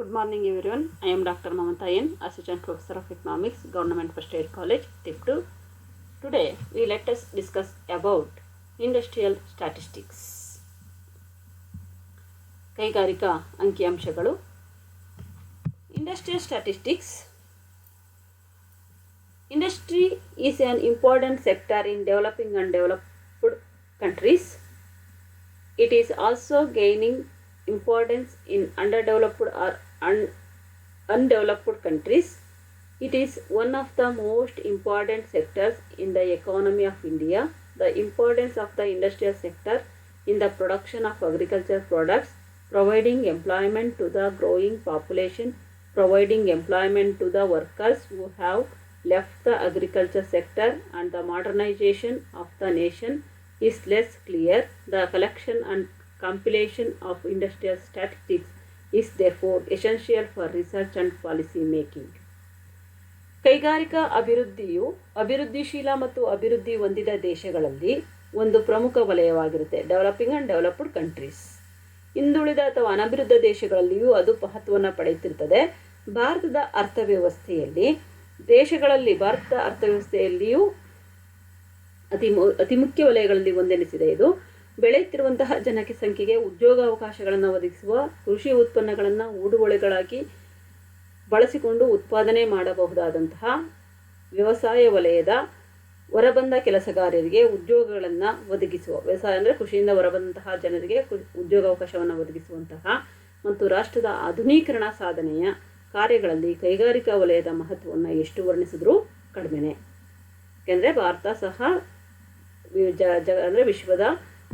Good morning everyone. I am Dr. Mamata N, Assistant Professor of Economics, Government First Aid College, Tiptu. Today we let us discuss about industrial statistics. ಕೈಗಾರಿಕಾ ಅಂಕಿಅಂಶಗಳು. Industrial statistics. Industry is an important sector in developing and developed countries. It is also gaining importance in underdeveloped or undeveloped countries. It is one of the most important sectors in the economy of India. The importance of the industrial sector in the production of agricultural products, providing employment to the growing population, providing employment to the workers who have left the agriculture sector, and the modernization of the nation is less clear. The collection and compilation of industrial statistics is therefore essential for research and policy making. ಕೈಗಾರಿಕಾ ಅಭಿವೃದ್ಧಿಯು ಅಭಿವೃದ್ಧಿಶೀಲ ಮತ್ತು ಅಭಿವೃದ್ಧಿ ಹೊಂದಿದ ದೇಶಗಳಲ್ಲಿ ಒಂದು ಪ್ರಮುಖ ವಲಯವಾಗಿರುತ್ತೆ. Developing and developed countries. ಹಿಂದುಳಿದ ಅಥವಾ ಅನಭಿವೃದ್ಧ ದೇಶಗಳಲ್ಲಿಯೂ ಅದು ಮಹತ್ವವನ್ನು ಪಡೆಯುತ್ತಿರ್ತದೆ. ಭಾರತದ ಅರ್ಥವ್ಯವಸ್ಥೆಯಲ್ಲಿ ಭಾರತದ ಅರ್ಥವ್ಯವಸ್ಥೆಯಲ್ಲಿಯೂ ಅತಿ ಮುಖ್ಯ ವಲಯಗಳಲ್ಲಿ ಒಂದೆನಿಸಿದೆ. ಇದು ಬೆಳೆಯುತ್ತಿರುವಂತಹ ಜನಸಂಖ್ಯೆಗೆ ಉದ್ಯೋಗಾವಕಾಶಗಳನ್ನು ಒದಗಿಸುವ, ಕೃಷಿ ಉತ್ಪನ್ನಗಳನ್ನು ಹೂಡುವಳಿಗಳಾಗಿ ಬಳಸಿಕೊಂಡು ಉತ್ಪಾದನೆ ಮಾಡಬಹುದಾದಂತಹ ವ್ಯವಸಾಯ ವಲಯದ ಹೊರಬಂದ ಕೆಲಸಗಾರರಿಗೆ ಉದ್ಯೋಗಗಳನ್ನು ಒದಗಿಸುವ, ವ್ಯವಸಾಯ ಅಂದರೆ ಕೃಷಿಯಿಂದ ಹೊರಬಂದಂತಹ ಜನರಿಗೆ ಉದ್ಯೋಗಾವಕಾಶವನ್ನು ಒದಗಿಸುವಂತಹ ಮತ್ತು ರಾಷ್ಟ್ರದ ಆಧುನೀಕರಣ ಸಾಧನೆಯ ಕಾರ್ಯಗಳಲ್ಲಿ ಕೈಗಾರಿಕಾ ವಲಯದ ಮಹತ್ವವನ್ನು ಎಷ್ಟು ವರ್ಣಿಸಿದ್ರೂ ಕಡಿಮೆನೆ. ಯಾಕೆಂದರೆ ಭಾರತ ಸಹ ಅಂದರೆ ವಿಶ್ವದ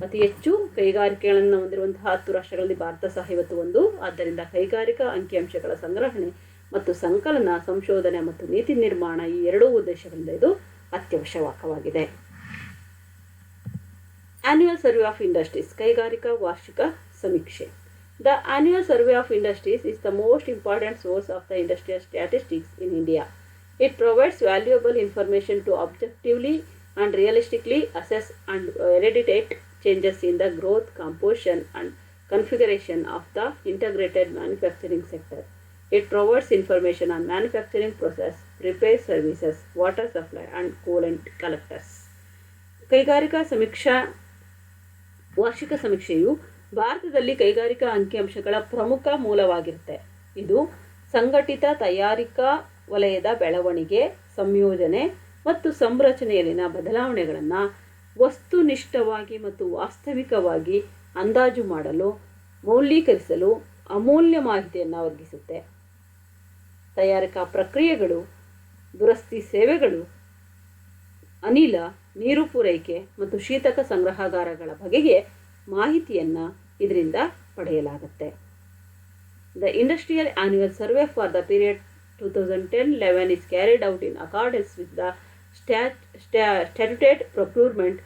ಅತಿ ಹೆಚ್ಚು ಕೈಗಾರಿಕೆಗಳನ್ನು ಹೊಂದಿರುವಂತಹ 10 ರಾಷ್ಟ್ರಗಳಲ್ಲಿ ಭಾರತ ಸಹ ಇವತ್ತು ಒಂದು. ಆದ್ದರಿಂದ ಕೈಗಾರಿಕಾ ಅಂಕಿಅಂಶಗಳ ಸಂಗ್ರಹಣೆ ಮತ್ತು ಸಂಕಲನ, ಸಂಶೋಧನೆ ಮತ್ತು ನೀತಿ ನಿರ್ಮಾಣ ಈ ಎರಡೂ ಉದ್ದೇಶಗಳಿಂದ ಇದು ಅತ್ಯವಶ್ಯಕವಾಗಿದೆ. ಆನ್ಯುವಲ್ ಸರ್ವೆ ಆಫ್ ಇಂಡಸ್ಟ್ರೀಸ್, ಕೈಗಾರಿಕಾ ವಾರ್ಷಿಕ ಸಮೀಕ್ಷೆ. The annual survey of industries is the most important source of the industrial statistics in India. It provides valuable information to objectively and realistically assess and eradicate changes in the growth, composition and configuration of the integrated manufacturing sector. It provides information on manufacturing process, repair services, water supply and coolant collectors. ಕೈಗಾರಿಕಾ ವಾರ್ಷಿಕ ಸಮೀಕ್ಷೆಯು ಭಾರತದಲ್ಲಿ ಕೈಗಾರಿಕಾ ಅಂಕಿಅಂಶಗಳ ಪ್ರಮುಖ ಮೂಲವಾಗಿರುತ್ತೆ. ಇದು ಸಂಘಟಿತ ತಯಾರಿಕಾ ವಲಯದ ಬೆಳವಣಿಗೆ, ಸಂಯೋಜನೆ ಮತ್ತು ಸಂರಚನೆಯಲ್ಲಿನ ಬದಲಾವಣೆಗಳನ್ನು ವಸ್ತುನಿಷ್ಠವಾಗಿ ಮತ್ತು ವಾಸ್ತವಿಕವಾಗಿ ಅಂದಾಜು ಮಾಡಲು, ಮೌಲ್ಯೀಕರಿಸಲು ಅಮೂಲ್ಯ ಮಾಹಿತಿಯನ್ನು ಒದಗಿಸುತ್ತೆ. ತಯಾರಿಕಾ ಪ್ರಕ್ರಿಯೆಗಳು, ದುರಸ್ತಿ ಸೇವೆಗಳು, ಅನಿಲ, ನೀರು ಪೂರೈಕೆ ಮತ್ತು ಶೀತಕ ಸಂಗ್ರಹಾಗಾರಗಳ ಬಗೆಗೆ ಮಾಹಿತಿಯನ್ನು ಇದರಿಂದ ಪಡೆಯಲಾಗುತ್ತೆ. The Industrial Annual Survey for the period 2010-11 is carried out in accordance with the Statutory Procurement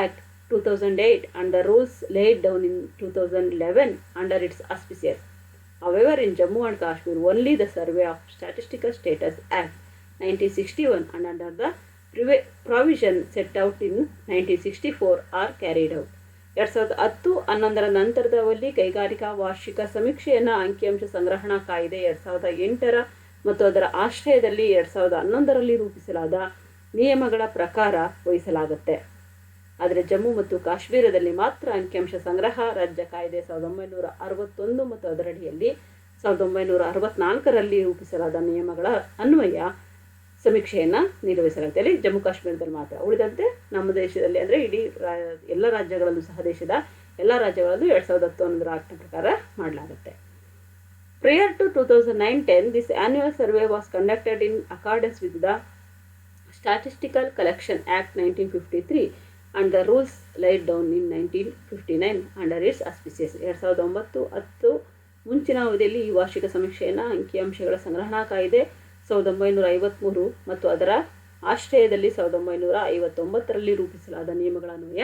Act 2008 and the rules laid down in 2011 under its auspices. However, in Jammu and Kashmir, only the Survey of Statistical Status Act 1961 and under the provision set out in 1964 are carried out. 2010-11 ನಂತರದಲ್ಲಿ ಕೈಗಾರಿಕಾ ವಾರ್ಷಿಕ ಸಮೀಕ್ಷೆಯನ್ನು ಅಂಕಿಅಂಶ ಸಂಗ್ರಹಣಾ ಕಾಯ್ದೆ 2008 ಮತ್ತು ಅದರ ಆಶ್ರಯದಲ್ಲಿ 2011 ರೂಪಿಸಲಾದ ನಿಯಮಗಳ ಪ್ರಕಾರ ವಹಿಸಲಾಗುತ್ತೆ. ಆದರೆ ಜಮ್ಮು ಮತ್ತು ಕಾಶ್ಮೀರದಲ್ಲಿ ಮಾತ್ರ ಅಂಕಿಅಂಶ ಸಂಗ್ರಹ ರಾಜ್ಯ ಕಾಯ್ದೆ 1961 ಮತ್ತು ಅದರಡಿಯಲ್ಲಿ 1964 ರೂಪಿಸಲಾದ ನಿಯಮಗಳ ಅನ್ವಯ ಸಮೀಕ್ಷೆಯನ್ನು ನಿರ್ವಹಿಸಲಾಗುತ್ತೆ. ಅಲ್ಲಿ ಜಮ್ಮು ಕಾಶ್ಮೀರದಲ್ಲಿ ಮಾತ್ರ. ಉಳಿದಂತೆ ನಮ್ಮ ದೇಶದಲ್ಲಿ ಅಂದರೆ ಇಡೀ ಎಲ್ಲ ರಾಜ್ಯಗಳಲ್ಲೂ ಸಹ ದೇಶದ ಎಲ್ಲ ರಾಜ್ಯಗಳಲ್ಲೂ 2011 ಆಕ್ಟ್ ಪ್ರಕಾರ ಮಾಡಲಾಗುತ್ತೆ. Prior to 2009-10, this annual survey was conducted in accordance with the Statistical Collection Act 1953 and the rules laid down in 1959 under its auspices. 2009-10 ಮುಂಚಿನ ಅವಧಿಯಲ್ಲಿ ಈ ವಾರ್ಷಿಕ ಸಮೀಕ್ಷೆಯನ್ನು ಅಂಕಿಅಂಶಗಳ ಸಂಗ್ರಹಣಾ ಕಾಯ್ದೆ 1953 ಮತ್ತು ಅದರ ಆಶ್ರಯದಲ್ಲಿ 1959 ರೂಪಿಸಲಾದ ನಿಯಮಗಳ ಅನ್ವಯ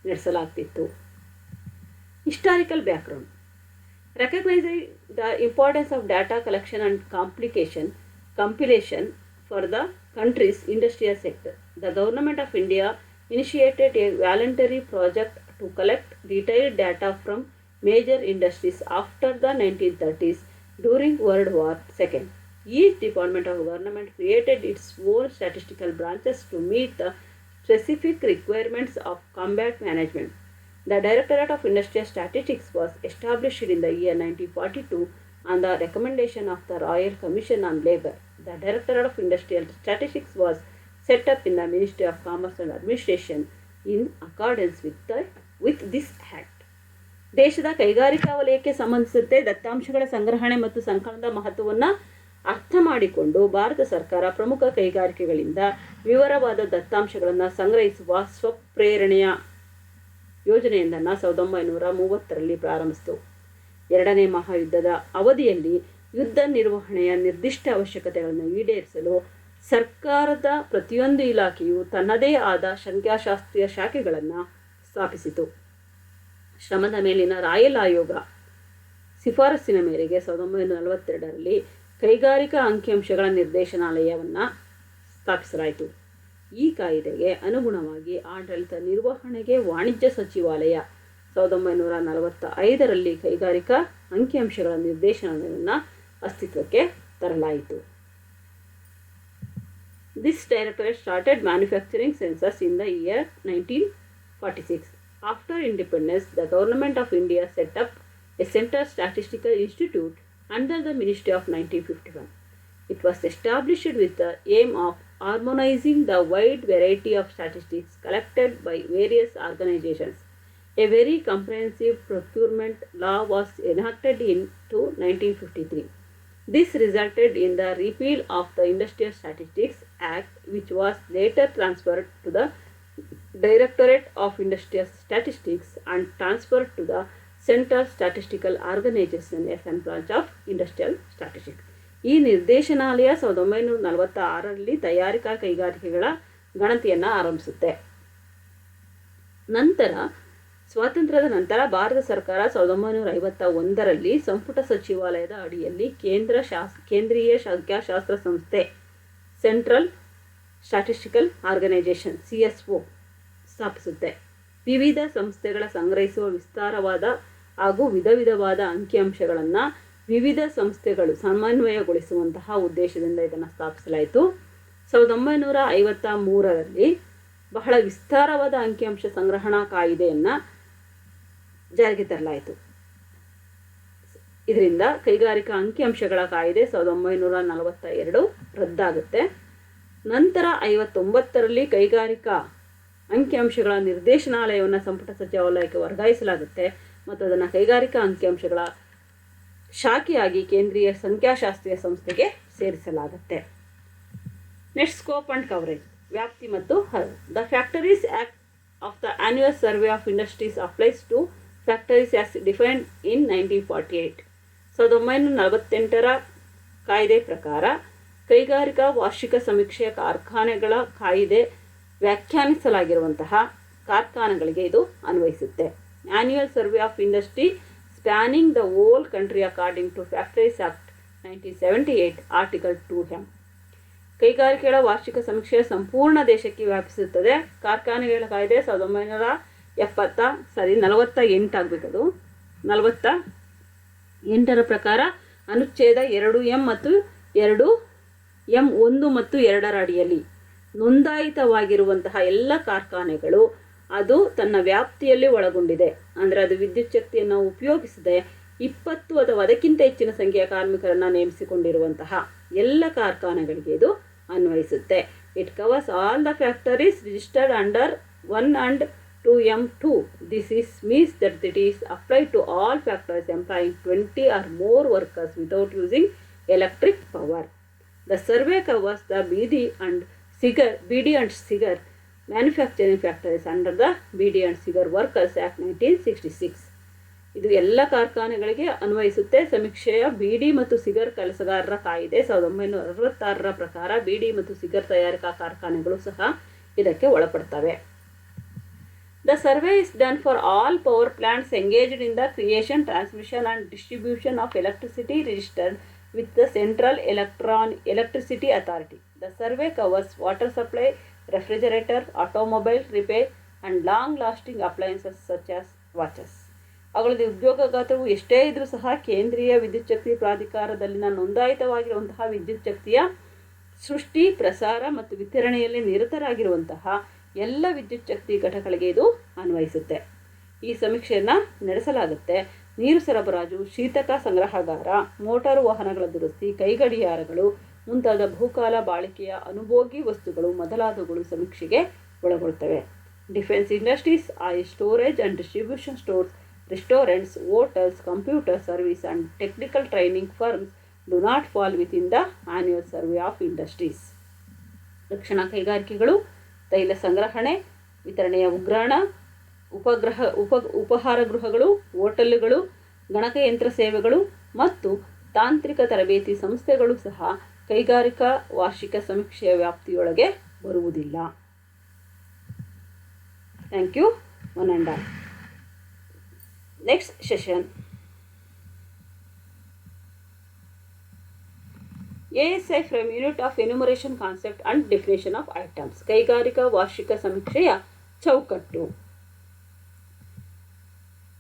ನಡೆಸಲಾಗ್ತಿತ್ತು. Historical background. Recognizing the importance of data collection and compilation for the country's industrial sector, the Government of India initiated a voluntary project to collect detailed data from major industries after the 1930s during World War II. Each department of government created its own statistical branches to meet the specific requirements of combat management. The Directorate of Industrial Statistics was established in the year 1942 on the recommendation of the Royal Commission on Labour. The Directorate of Industrial Statistics was set up in the Ministry of Commerce and Administration in accordance with this act. ದೇಶದ ಕೈಗಾರಿಕಾ ವಲಯಕ್ಕೆ ಸಂಬಂಧಿಸಿದಂತೆ ದತ್ತಾಂಶಗಳ ಸಂಗ್ರಹಣೆ ಮತ್ತು ಸಂಕಲನದ ಮಹತ್ವವನ್ನು ಅರ್ಥ ಮಾಡಿಕೊಂಡು ಭಾರತ ಸರ್ಕಾರ ಪ್ರಮುಖ ಕೈಗಾರಿಕೆಗಳಿಂದ ವಿವರವಾದ ದತ್ತಾಂಶಗಳನ್ನು ಸಂಗ್ರಹಿಸುವ ಸ್ವಪ್ರೇರಣೆಯ ಯೋಜನೆಯೊಂದನ್ನು 1930ರಲ್ಲಿ ಪ್ರಾರಂಭಿಸಿತು. ಎರಡನೇ ಮಹಾಯುದ್ಧದ ಅವಧಿಯಲ್ಲಿ ಯುದ್ಧ ನಿರ್ವಹಣೆಯ ನಿರ್ದಿಷ್ಟ ಅವಶ್ಯಕತೆಗಳನ್ನು ಈಡೇರಿಸಲು ಸರ್ಕಾರದ ಪ್ರತಿಯೊಂದು ಇಲಾಖೆಯು ತನ್ನದೇ ಆದ ಸಂಖ್ಯಾಶಾಸ್ತ್ರೀಯ ಶಾಖೆಗಳನ್ನು ಸ್ಥಾಪಿಸಿತು. ಶ್ರಮದ ಮೇಲಿನ ರಾಯಲ್ ಆಯೋಗ ಶಿಫಾರಸ್ಸಿನ ಮೇರೆಗೆ 1942ರಲ್ಲಿ ಕೈಗಾರಿಕಾ ಅಂಕಿಅಂಶಗಳ ನಿರ್ದೇಶನಾಲಯವನ್ನು ಸ್ಥಾಪಿಸಲಾಯಿತು. ಈ ಕಾಯ್ದೆಗೆ ಅನುಗುಣವಾಗಿ ಆಡಳಿತ ನಿರ್ವಹಣೆಗೆ ವಾಣಿಜ್ಯ ಸಚಿವಾಲಯ 1945ರಲ್ಲಿ ಕೈಗಾರಿಕಾ ಅಂಕಿಅಂಶಗಳ ನಿರ್ದೇಶನಾಲಯವನ್ನು ಅಸ್ತಿತ್ವಕ್ಕೆ ತರಲಾಯಿತು. This directorate started manufacturing census in the year 1946. After independence, the Government of India set up a Central Statistical Institute under the Ministry of 1951. It was established with the aim of harmonizing the wide variety of statistics collected by various organizations. A very comprehensive procurement law was enacted into 1953. This resulted in the repeal of the Industrial Statistics Act, which was later transferred to the Directorate of Industrial Statistics and transferred to the Central Statistical Organization as a branch of Industrial Statistics. ಈ ನಿರ್ದೇಶನಾಲಯ 1946ರಲ್ಲಿ ತಯಾರಿಕಾ ಕೈಗಾರಿಕೆಗಳ ಗಣತಿಯನ್ನು ಆರಂಭಿಸುತ್ತೆ. ನಂತರ ಸ್ವಾತಂತ್ರ್ಯದ ನಂತರ ಭಾರತ ಸರ್ಕಾರ 1951ರಲ್ಲಿ ಸಂಪುಟ ಸಚಿವಾಲಯದ ಅಡಿಯಲ್ಲಿ ಕೇಂದ್ರೀಯ ಸಂಖ್ಯಾಶಾಸ್ತ್ರ ಸಂಸ್ಥೆ ಸೆಂಟ್ರಲ್ ಸ್ಟ್ಯಾಟಿಸ್ಟಿಕಲ್ ಆರ್ಗನೈಜೇಷನ್ CSO ಸ್ಥಾಪಿಸುತ್ತೆ. ವಿವಿಧ ಸಂಸ್ಥೆಗಳ ಸಂಗ್ರಹಿಸುವ ವಿಸ್ತಾರವಾದ ಹಾಗೂ ವಿಧವಾದ ಅಂಕಿಅಂಶಗಳನ್ನು ವಿವಿಧ ಸಂಸ್ಥೆಗಳು ಸಮನ್ವಯಗೊಳಿಸುವಂತಹ ಉದ್ದೇಶದಿಂದ ಇದನ್ನು ಸ್ಥಾಪಿಸಲಾಯಿತು. 1953ರಲ್ಲಿ ಬಹಳ ವಿಸ್ತಾರವಾದ ಅಂಕಿಅಂಶ ಸಂಗ್ರಹಣಾ ಕಾಯ್ದೆಯನ್ನು ಜಾರಿಗೆ ತರಲಾಯಿತು. ಇದರಿಂದ ಕೈಗಾರಿಕಾ ಅಂಕಿಅಂಶಗಳ ಕಾಯ್ದೆ 1942 ರದ್ದಾಗುತ್ತೆ. ನಂತರ 59ರಲ್ಲಿ ಕೈಗಾರಿಕಾ ಅಂಕಿಅಂಶಗಳ ನಿರ್ದೇಶನಾಲಯವನ್ನು ಸಂಪುಟ ಸಚಿವಾಲಯಕ್ಕೆ ವರ್ಗಾಯಿಸಲಾಗುತ್ತೆ ಮತ್ತು ಅದನ್ನು ಕೈಗಾರಿಕಾ ಅಂಕಿಅಂಶಗಳ ಶಾಖೆಯಾಗಿ ಕೇಂದ್ರೀಯ ಸಂಖ್ಯಾಶಾಸ್ತ್ರೀಯ ಸಂಸ್ಥೆಗೆ ಸೇರಿಸಲಾಗುತ್ತೆ. ನೆಕ್ಸ್ಟ್ ಸ್ಕೋಪ್ ಅಂಡ್ ಕವರೇಜ್, ವ್ಯಾಪ್ತಿ ಮತ್ತು ಹರವು. The factories act of the annual survey of industries applies to factories as defined in 1948. 1948ರ ಕಾಯ್ದೆ ಪ್ರಕಾರ ಕೈಗಾರಿಕಾ ವಾರ್ಷಿಕ ಸಮೀಕ್ಷೆಯ ಕಾರ್ಖಾನೆಗಳ ಕಾಯ್ದೆ ವ್ಯಾಖ್ಯಾನಿಸಲಾಗಿರುವಂತಹ ಕಾರ್ಖಾನೆಗಳಿಗೆ ಇದು ಅನ್ವಯಿಸುತ್ತೆ. Annual survey of industry spanning the whole country according to factories act 1978 article 2M. ಕೈಗಾರಿಕೆಗಳ ವಾರ್ಷಿಕ ಸಮೀಕ್ಷೆಯ ಸಂಪೂರ್ಣ ದೇಶಕ್ಕೆ ವ್ಯಾಪಿಸುತ್ತದೆ. ಕಾರ್ಖಾನೆಗಳ ಕಾಯ್ದೆ 1948 ಆಗಬೇಕದು 48ರ ಪ್ರಕಾರ ಅನುಚ್ಛೇದ 2M ಮತ್ತು 2M 1 ಮತ್ತು 2ರ ಅಡಿಯಲ್ಲಿ ನೋಂದಾಯಿತವಾಗಿರುವಂತಹ ಎಲ್ಲ ಕಾರ್ಖಾನೆಗಳು ಅದು ತನ್ನ ವ್ಯಾಪ್ತಿಯಲ್ಲಿ ಒಳಗೊಂಡಿದೆ. ಅಂದರೆ ಅದು ವಿದ್ಯುತ್ ಶಕ್ತಿಯನ್ನು ಉಪಯೋಗಿಸದೆ 20 ಅಥವಾ ಅದಕ್ಕಿಂತ ಹೆಚ್ಚಿನ ಸಂಖ್ಯೆಯ ಕಾರ್ಮಿಕರನ್ನು ನೇಮಿಸಿಕೊಂಡಿರುವಂತಹ ಎಲ್ಲ ಕಾರ್ಖಾನೆಗಳಿಗೆ ಇದು ಅನ್ವಯಿಸುತ್ತೆ. It covers all the factories registered under 1 and 2M2. This means that it is applied to all factories employing 20 or more workers without using electric power. The survey covers the BD and Cigar manufacturing factories under the BD and Cigar Workers Act 1966. ಇದು ಎಲ್ಲ ಕಾರ್ಖಾನೆಗಳಿಗೆ ಅನ್ವಯಿಸುತ್ತೆ. ಸಮೀಕ್ಷೆಯ ಬಿಡಿ ಮತ್ತು cigar ಕೆಲಸಗಾರರ ಕಾಯ್ದೆ 1966ರ ಪ್ರಕಾರ ಬಿಡಿ ಮತ್ತು ಸಿಗರ್ ತಯಾರಿಕಾ ಕಾರ್ಖಾನೆಗಳು ಸಹ ಇದಕ್ಕೆ ಒಳಪಡ್ತವೆ. The survey is done for all power plants engaged in the creation, transmission and distribution of electricity registered with the Central Electricity Authority. The survey covers water supply, refrigerator, automobile repair and long-lasting appliances such as watches. ಅವುಗಳಲ್ಲಿ ಉದ್ಯೋಗ ಗಾತ್ರವು ಎಷ್ಟೇ ಇದ್ರೂ ಸಹ ಕೇಂದ್ರೀಯ ವಿದ್ಯುತ್ ಶಕ್ತಿ ಪ್ರಾಧಿಕಾರದಲ್ಲಿನ ನೋಂದಾಯಿತವಾಗಿರುವಂತಹ ವಿದ್ಯುತ್ ಶಕ್ತಿಯ ಸೃಷ್ಟಿ, ಪ್ರಸಾರ ಮತ್ತು ವಿತರಣೆಯಲ್ಲಿ ನಿರತರಾಗಿರುವಂತಹ ಎಲ್ಲ ವಿದ್ಯುತ್ ಶಕ್ತಿ ಘಟಕಗಳಿಗೆ ಇದು ಅನ್ವಯಿಸುತ್ತೆ. ಈ ಸಮೀಕ್ಷೆಯನ್ನು ನಡೆಸಲಾಗುತ್ತೆ. ನೀರು ಸರಬರಾಜು, ಶೀತಕ ಸಂಗ್ರಹಗಾರ, ಮೋಟಾರು ವಾಹನಗಳ ದುರಸ್ತಿ, ಕೈಗಡಿಯಾರಗಳು ಮುಂತಾದ ಬಹುಕಾಲ ಬಾಳಿಕೆಯ ಅನುಭೋಗಿ ವಸ್ತುಗಳು ಮೊದಲಾದವುಗಳು ಸಮೀಕ್ಷೆಗೆ ಒಳಗೊಳ್ಳುತ್ತವೆ. Defence industries, oil storage and distribution stores, restaurants, hotels, computer service and technical training firms do not fall within the annual survey of industries. ರಕ್ಷಣಾ ಕೈಗಾರಿಕೆಗಳು, ತೈಲ ಸಂಗ್ರಹಣೆ, ವಿತರಣೆಯ ಉಗ್ರಾಣ, ಉಪಹಾರ ಗೃಹಗಳು, ಹೋಟೆಲ್ಗಳು, ಗಣಕಯಂತ್ರ ಸೇವೆಗಳು ಮತ್ತು ತಾಂತ್ರಿಕ ತರಬೇತಿ ಸಂಸ್ಥೆಗಳು ಸಹ ಕೈಗಾರಿಕಾ ವಾರ್ಷಿಕ ಸಮೀಕ್ಷೆಯ ವ್ಯಾಪ್ತಿಯೊಳಗೆ ಬರುವುದಿಲ್ಲ. Thank you. One and all. Next session ASI frame unit of enumeration concept and definition of items. ಕೈಗಾರಿಕಾ ವಾರ್ಷಿಕ ಸಮೀಕ್ಷೆಯ ಚೌಕಟ್ಟು.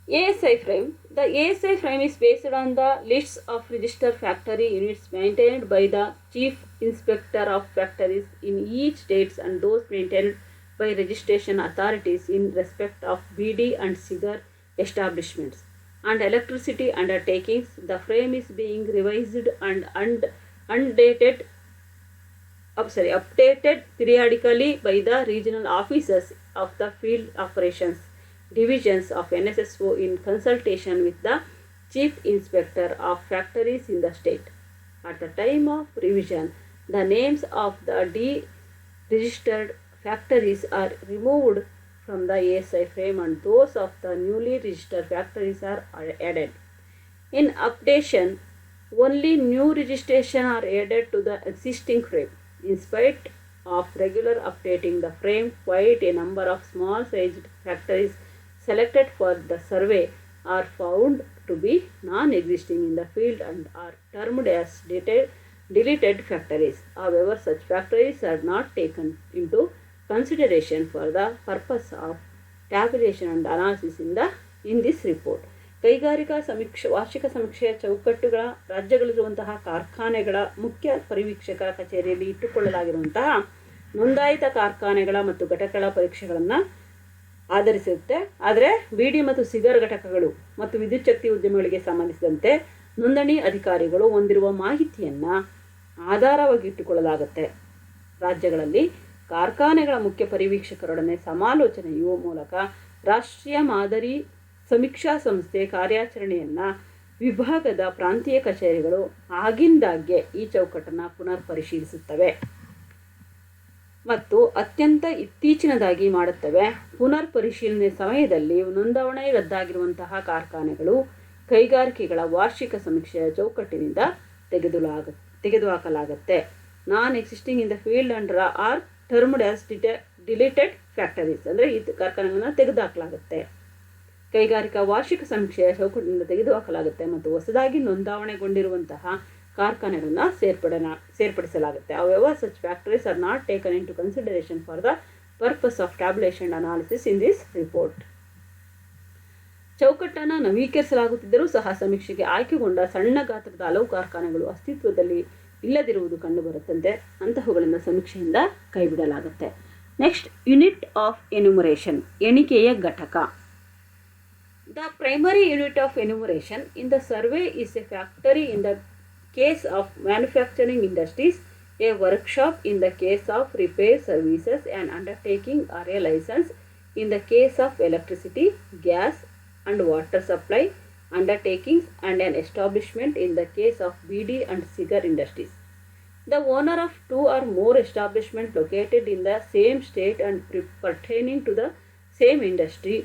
ASI frame. The ASI frame is based on the lists of registered factory units maintained by the Chief Inspector of Factories in each state and those maintained by registration authorities in respect of BD and cigar establishments and electricity undertakings. The frame is being revised and updated periodically by the regional officers of the field operations divisions of NSSO in consultation with the Chief Inspector of Factories in the state. At the time of revision, the names of the deregistered factories are removed from the ASI frame and those of the newly registered factories are added. In updation, only new registration are added to the existing frame. In spite of regular updating the frame, quite a number of small-sized factories selected for the survey are found to be non-existing in the field and are termed as deleted factories. However, such factories are not taken into consideration for the purpose of tabulation and analysis in this report. ಕೈಗಾರಿಕಾ ವಾರ್ಷಿಕ ಸಮೀಕ್ಷೆಯ ಚೌಕಟ್ಟುಗಳ ರಾಜ್ಯಗಳಿರುವಂತಹ ಕಾರ್ಖಾನೆಗಳ ಮುಖ್ಯ ಪರಿವೀಕ್ಷಕರ ಕಚೇರಿಯಲ್ಲಿ ಇಟ್ಟುಕೊಳ್ಳಲಾಗಿರುವಂತಹ ನೋಂದಾಯಿತ ಕಾರ್ಖಾನೆಗಳ ಮತ್ತು ಘಟಕಗಳ ಪರೀಕ್ಷೆಗಳನ್ನು ಆಧರಿಸಿರುತ್ತೆ. ಆದರೆ ಬಿಡಿ ಮತ್ತು ಸಿಗರ್ ಘಟಕಗಳು ಮತ್ತು ವಿದ್ಯುತ್ ಶಕ್ತಿ ಉದ್ಯಮಗಳಿಗೆ ಸಂಬಂಧಿಸಿದಂತೆ ನೋಂದಣಿ ಅಧಿಕಾರಿಗಳು ಹೊಂದಿರುವ ಮಾಹಿತಿಯನ್ನು ಆಧಾರವಾಗಿ ಇಟ್ಟುಕೊಳ್ಳಲಾಗುತ್ತೆ. ರಾಜ್ಯಗಳಲ್ಲಿ ಕಾರ್ಖಾನೆಗಳ ಮುಖ್ಯ ಪರಿವೀಕ್ಷಕರೊಡನೆ ಸಮಾಲೋಚನೆಯ ಮೂಲಕ ರಾಷ್ಟ್ರೀಯ ಮಾದರಿ ಸಮೀಕ್ಷಾ ಸಂಸ್ಥೆ ಕಾರ್ಯಾಚರಣೆಯನ್ನು ವಿಭಾಗದ ಪ್ರಾಂತೀಯ ಕಚೇರಿಗಳು ಆಗಿಂದಾಗ್ಗೆ ಈ ಚೌಕಟ್ಟನ್ನು ಪುನರ್ ಪರಿಶೀಲಿಸುತ್ತವೆ ಮತ್ತು ಅತ್ಯಂತ ಇತ್ತೀಚಿನದಾಗಿ ಮಾಡುತ್ತವೆ. ಪುನರ್ ಪರಿಶೀಲನೆ ಸಮಯದಲ್ಲಿ ನೋಂದಣಿ ರದ್ದಾಗಿರುವಂತಹ ಕಾರ್ಖಾನೆಗಳು ಕೈಗಾರಿಕೆಗಳ ವಾರ್ಷಿಕ ಸಮೀಕ್ಷೆಯ ಚೌಕಟ್ಟಿನಿಂದ ತೆಗೆದುಹಾಕಲಾಗುತ್ತೆ. Non existing in the field and are termed as deleted factories. ಅಂದರೆ ಈ ಕಾರ್ಖಾನೆಗಳನ್ನು ತೆಗೆದುಹಾಕಲಾಗುತ್ತೆ. ಕೈಗಾರಿಕಾ ವಾರ್ಷಿಕ ಸಮೀಕ್ಷೆಯ ಚೌಕಟ್ಟಿನಿಂದ ತೆಗೆದುಹಾಕಲಾಗುತ್ತೆ ಮತ್ತು ಹೊಸದಾಗಿ ನೋಂದಾವಣೆಗೊಂಡಿರುವಂತಹ ಕಾರ್ಖಾನೆಗಳನ್ನು ಸೇರ್ಪಡಿಸಲಾಗುತ್ತೆ. However, such factories are not taken into consideration for the purpose of tabulation and analysis in this report. ಚೌಕಟ್ಟನ್ನು ನವೀಕರಿಸಲಾಗುತ್ತಿದ್ದರೂ ಸಹ ಸಮೀಕ್ಷೆಗೆ ಆಯ್ಕೆಗೊಂಡ ಸಣ್ಣ ಗಾತ್ರದ ಹಲವು ಕಾರ್ಖಾನೆಗಳು ಅಸ್ತಿತ್ವದಲ್ಲಿ ಇಲ್ಲದಿರುವುದು ಕಂಡುಬರುತ್ತಂತೆ. ಅಂತಹವುಗಳಿಂದ ಸಮೀಕ್ಷೆಯಿಂದ ಕೈಬಿಡಲಾಗುತ್ತೆ. ನೆಕ್ಸ್ಟ್, ಯೂನಿಟ್ ಆಫ್ ಎನ್ಯುಮರೇಷನ್, ಎಣಿಕೆಯ ಘಟಕ. The primary unit of enumeration in the survey is a factory in the case of manufacturing industries, a workshop in the case of repair services and undertaking or a license in the case of electricity, gas and water supply undertakings and an establishment in the case of BD and cigar industries. The owner of two or more establishments located in the same state and pertaining to the same industry,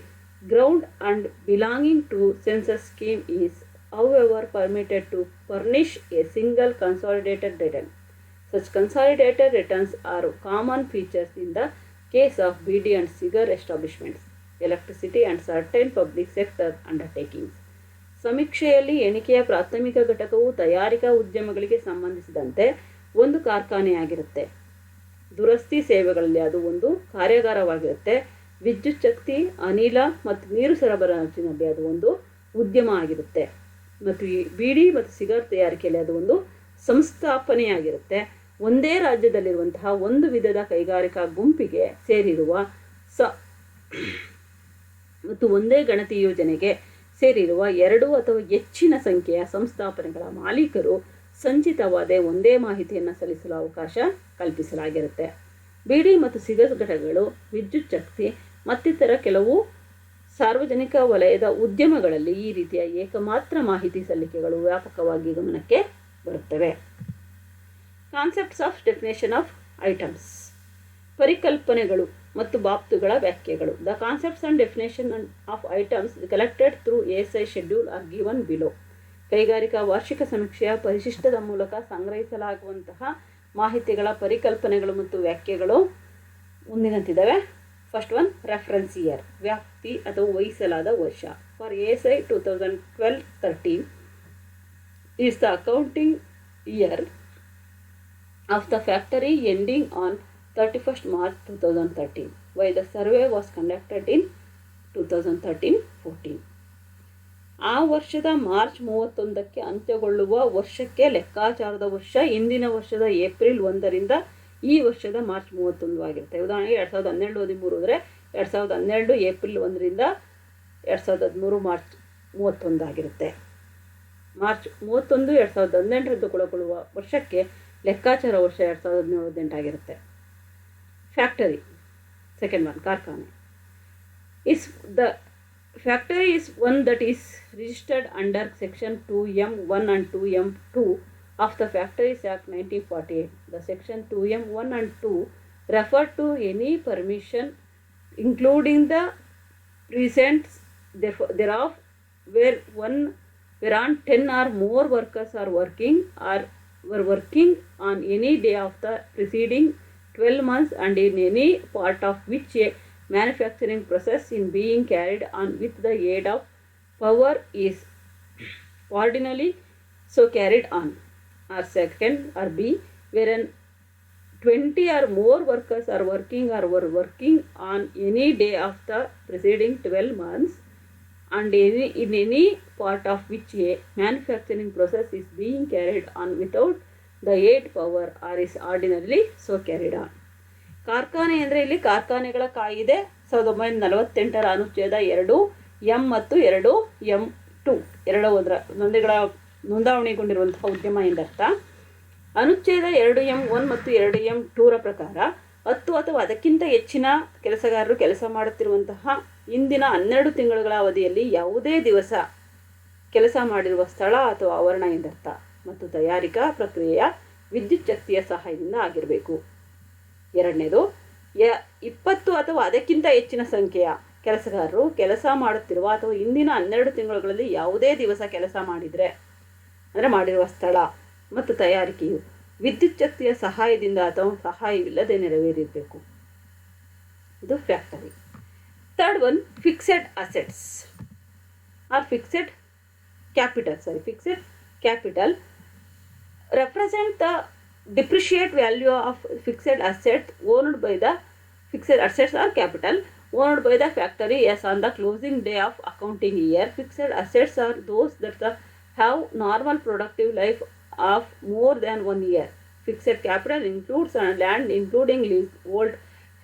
ground and belonging to census scheme is however permitted to furnish a single consolidated return. Such consolidated returns are common features in the case of BD and cigar establishments, electricity and certain public sector undertakings. ಸಮೀಕ್ಷೆಯಲ್ಲಿ ಎಣಿಕೆಯ ಪ್ರಾಥಮಿಕ ಘಟಕವು ತಯಾರಿಕಾ ಉದ್ಯಮಗಳಿಗೆ ಸಂಬಂಧಿಸಿದಂತೆ ಒಂದು ಕಾರ್ಖಾನೆಯಾಗಿರುತ್ತೆ. ದುರಸ್ತಿ ಸೇವೆಗಳಲ್ಲಿ ಅದು ಒಂದು ಕಾರ್ಯಾಗಾರವಾಗಿರುತ್ತೆ. ವಿದ್ಯುತ್ ಶಕ್ತಿ, ಅನಿಲ ಮತ್ತು ನೀರು ಸರಬರಾಜಿನಲ್ಲಿ ಅದು ಒಂದು ಉದ್ಯಮ ಆಗಿರುತ್ತೆ. ಮತ್ತು ಈ ಬೀಡಿ ಮತ್ತು ಸಿಗರೇಟ್ ತಯಾರಿಕೆಯಲ್ಲಿ ಅದು ಒಂದು ಸಂಸ್ಥಾಪನೆಯಾಗಿರುತ್ತೆ. ಒಂದೇ ರಾಜ್ಯದಲ್ಲಿರುವಂತಹ ಒಂದು ವಿಧದ ಕೈಗಾರಿಕಾ ಗುಂಪಿಗೆ ಸೇರಿರುವ ಮತ್ತು ಒಂದೇ ಗಣತಿ ಯೋಜನೆಗೆ ಸೇರಿರುವ 2 ಅಥವಾ ಹೆಚ್ಚಿನ ಸಂಖ್ಯೆಯ ಸಂಸ್ಥಾಪನೆಗಳ ಮಾಲೀಕರು ಸಂಚಿತವಾದ ಒಂದೇ ಮಾಹಿತಿಯನ್ನು ಸಲ್ಲಿಸಲು ಅವಕಾಶ ಕಲ್ಪಿಸಲಾಗಿರುತ್ತೆ. ಬೀಡಿ ಮತ್ತು ಸಿಗರೇಟ್ಗಳು, ವಿದ್ಯುತ್ ಶಕ್ತಿ ಮತ್ತಿತರ ಕೆಲವು ಸಾರ್ವಜನಿಕ ವಲಯದ ಉದ್ಯಮಗಳಲ್ಲಿ ಈ ರೀತಿಯ ಏಕಮಾತ್ರ ಮಾಹಿತಿ ಸಲ್ಲಿಕೆಗಳು ವ್ಯಾಪಕವಾಗಿ ಗಮನಕ್ಕೆ ಬರುತ್ತವೆ. Concepts of definition of items. ಪರಿಕಲ್ಪನೆಗಳು ಮತ್ತು ಬಾಬ್ತುಗಳ ವ್ಯಾಖ್ಯೆಗಳು. The concepts and definition of items collected through ASI schedule are given below. ಕೈಗಾರಿಕಾ ವಾರ್ಷಿಕ ಸಮೀಕ್ಷೆಯ ಪರಿಶಿಷ್ಟದ ಮೂಲಕ ಸಂಗ್ರಹಿಸಲಾಗುವಂತಹ ಮಾಹಿತಿಗಳ ಪರಿಕಲ್ಪನೆಗಳು ಮತ್ತು ವ್ಯಾಖ್ಯೆಗಳು ಮುಂದಿನಂತಿದ್ದಾವೆ. ಫಸ್ಟ್ ಒನ್, ರೆಫರೆನ್ಸ್ ಇಯರ್, ವ್ಯಾಪ್ತಿ ಅಥವಾ ವಹಿಸಲಾದ ವರ್ಷ. For ASI 2012-13 is the accounting year of the factory ending on 31st March 2013, while the survey was conducted in 2013-14. ಆ ವರ್ಷದ ಮಾರ್ಚ್ 31ಕ್ಕೆ ಅಂತ್ಯಗೊಳ್ಳುವ ವರ್ಷಕ್ಕೆ ಲೆಕ್ಕಾಚಾರದ ವರ್ಷ ಹಿಂದಿನ ವರ್ಷದ ಏಪ್ರಿಲ್ 1ರಿಂದ ಈ ವರ್ಷದ ಮಾರ್ಚ್ 31 ಆಗಿರುತ್ತೆ. ಉದಾಹರಣೆಗೆ 2012-13 ಅಂದರೆ 2012 ಏಪ್ರಿಲ್ 1ರಿಂದ 2013 ಮಾರ್ಚ್ 31 ಆಗಿರುತ್ತೆ. ಮಾರ್ಚ್ 31, 2018 ಒಳಗೊಳ್ಳುವ ವರ್ಷಕ್ಕೆ ಲೆಕ್ಕಾಚಾರ ವರ್ಷ 2017-18 ಆಗಿರುತ್ತೆ. ಫ್ಯಾಕ್ಟರಿ, ಸೆಕೆಂಡ್ ಒನ್, ಕಾರ್ಖಾನೆ. The factory is one that is registered under section 2M1 and 2M2 of the Factories Act 1948. The section 2M1 and 2 refer to any permission including the presents thereof whereon 10 or more workers are working or were working on any day of the preceding 12 months and in any part of which a manufacturing process is being carried on with the aid of power is ordinarily so carried on. Or second, or B, wherein 20 or more workers are working or were working on any day of the preceding 12 months and in any part of which a manufacturing process is being carried on without the aid power or is ordinarily so carried on. ಕಾರ್ಖಾನೆ ಅಂದರೆ ಇಲ್ಲಿ ಕಾರ್ಖಾನೆಗಳ ಕಾಯಿದೆ 1948ರ ಅನುಚ್ಛೇದ 2M ಮತ್ತು 2M2 ಎರಡರ ನೋಂದಾವಣಿಗೊಂಡಿರುವಂತಹ ಉದ್ಯಮ ಎಂದರ್ಥ. ಅನುಚ್ಛೇದ 2M1 ಮತ್ತು 2M2ರ ಪ್ರಕಾರ 10 ಅಥವಾ ಅದಕ್ಕಿಂತ ಹೆಚ್ಚಿನ ಕೆಲಸಗಾರರು ಕೆಲಸ ಮಾಡುತ್ತಿರುವಂತಹ ಇಂದಿನ 12 ತಿಂಗಳುಗಳ ಅವಧಿಯಲ್ಲಿ ಯಾವುದೇ ದಿವಸ ಕೆಲಸ ಮಾಡಿರುವ ಸ್ಥಳ ಅಥವಾ ಆವರಣ ಎಂದರ್ಥ ಮತ್ತು ತಯಾರಿಕಾ ಪ್ರಕ್ರಿಯೆಯ ವಿದ್ಯುತ್ ಶಕ್ತಿಯ ಸಹಾಯದಿಂದ ಆಗಿರಬೇಕು. ಎರಡನೇದು, 20 ಅಥವಾ ಅದಕ್ಕಿಂತ ಹೆಚ್ಚಿನ ಸಂಖ್ಯೆಯ ಕೆಲಸಗಾರರು ಕೆಲಸ ಮಾಡುತ್ತಿರುವ ಅಥವಾ ಇಂದಿನ 12 ತಿಂಗಳುಗಳಲ್ಲಿ ಯಾವುದೇ ದಿವಸ ಕೆಲಸ ಮಾಡಿದರೆ ಅಂದರೆ ಮಾಡಿರುವ ಸ್ಥಳ ಮತ್ತು ತಯಾರಿಕೆಯು ವಿದ್ಯುತ್ ಶಕ್ತಿಯ ಸಹಾಯದಿಂದ ಅಥವಾ ಸಹಾಯವಿಲ್ಲದೆ ನೆರವೇರಿರಬೇಕು. ಇದು factory. Third one, fixed assets or fixed capital represent the depreciate value of fixed assets owned by the fixed assets or capital owned by the factory as on the closing day of accounting year. Fixed assets are those that have normal productive life of more than 1 year. Fixed capital includes land including leasehold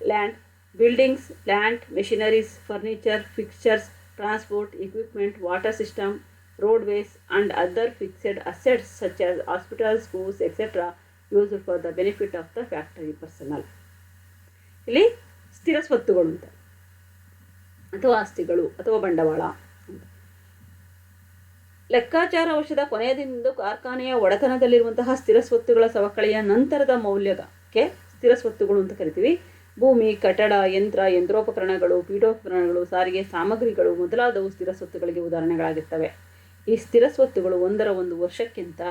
land, buildings, plant, machineries, furniture, fixtures, transport, equipment, water system, roadways and other fixed assets such as hospitals, schools, etc. used for the benefit of the factory personnel. ಇಲ್ಲಿ ಸ್ಥಿರ ಸ್ವತ್ತುಗಳು ಅಂತ ಅಥವಾ ಆಸ್ತಿಗಳು ಅಥವಾ ಬಂಡವಾಳ. ಲೆಕ್ಕಾಚಾರ ವರ್ಷದ ಕೊನೆಯ ದಿನದಂದು ಕಾರ್ಖಾನೆಯ ಒಡೆತನದಲ್ಲಿರುವಂತಹ ಸ್ಥಿರ ಸ್ವತ್ತುಗಳ ಸವಕಳಿಯ ನಂತರದ ಮೌಲ್ಯಕ್ಕೆ ಸ್ಥಿರ ಸ್ವತ್ತುಗಳು ಅಂತ ಕರಿತೀವಿ. ಭೂಮಿ, ಕಟ್ಟಡ, ಯಂತ್ರೋಪಕರಣಗಳು, ಪೀಠೋಪಕರಣಗಳು, ಸಾರಿಗೆ ಸಾಮಗ್ರಿಗಳು ಮೊದಲಾದವು ಸ್ಥಿರ ಸ್ವತ್ತುಗಳಿಗೆ ಉದಾಹರಣೆಗಳಾಗಿರ್ತವೆ. ಈ ಸ್ಥಿರ ಸ್ವತ್ತುಗಳು ಒಂದು ವರ್ಷಕ್ಕಿಂತ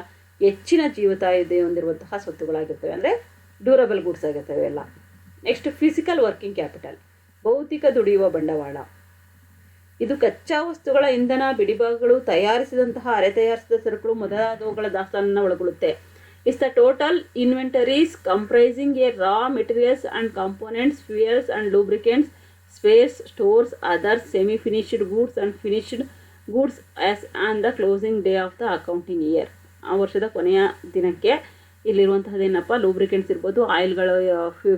ಹೆಚ್ಚಿನ ಜೀವಿತಾವಧಿ ಹೊಂದಿರುವಂತಹ ಸ್ವತ್ತುಗಳಾಗಿರ್ತವೆ, ಅಂದರೆ ಡ್ಯೂರಬಲ್ ಗೂಡ್ಸ್ ಆಗಿರ್ತವೆ ಎಲ್ಲ. ನೆಕ್ಸ್ಟ್, ಫಿಸಿಕಲ್ ವರ್ಕಿಂಗ್ ಕ್ಯಾಪಿಟಲ್, ಭೌತಿಕ ದುಡಿಯುವ ಬಂಡವಾಳ. ಇದು ಕಚ್ಚಾ ವಸ್ತುಗಳ ಇಂಧನ, ಬಿಡಿಭಾಗಗಳು, ತಯಾರಿಸಿದಂತಹ ಅರೆ ತಯಾರಿಸಿದ ಸರಕುಗಳು ಮೊದಲಾದವುಗಳ ದಾಸ್ತಾನನ್ನು ಒಳಗೊಳ್ಳುತ್ತೆ. Is the total inventories comprising a raw materials and components, fuels and lubricants, spares, stores, others, semi finished goods and finished goods as on the closing day of the accounting year. ಆ ವರ್ಷದ ಕೊನೆಯ ದಿನಕ್ಕೆ ಇಲ್ಲಿರುವಂತಹದ್ದೇನಪ್ಪ, lubricants ಇರ್ಬೋದು, ಆಯಿಲ್ಗಳು,